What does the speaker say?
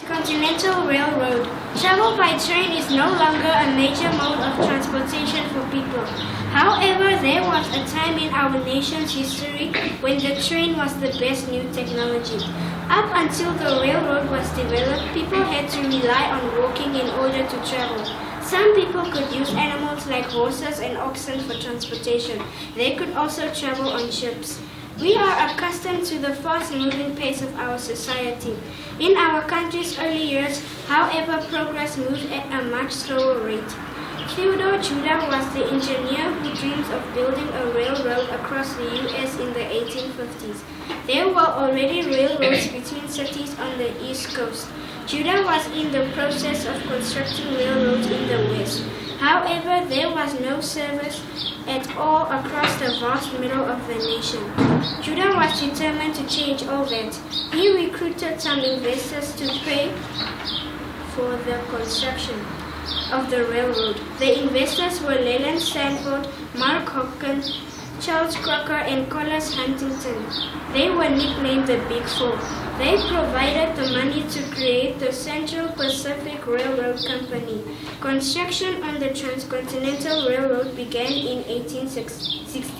Continental Railroad. Travel by train is no longer a major mode of transportation for people. However, there was a time in our nation's history when the train was the best new technology. Up until the railroad was developed, people had to rely on walking in order to travel. Some people could use animals like horses and oxen for transportation. They could also travel on ships. We are accustomed to the fast-moving pace of our society. In our country's early years, however, progress moved at a much slower rate. Theodore Judah was the engineer who dreamed of building a railroad across the U.S. in the 1850s. There were already railroads between cities on the East Coast. Judah was in the process of constructing railroads in the West. However, there was no service at all across the vast middle of the nation. Judah was determined to change all that. He recruited some investors to pay for the construction of the railroad. The investors were Leland Stanford, Mark Hopkins, Charles Crocker, and Collis Huntington. They were nicknamed the Big Four. They provided the money to create the Central Pacific Railroad Company. Construction on the Transcontinental Railroad began in 1860.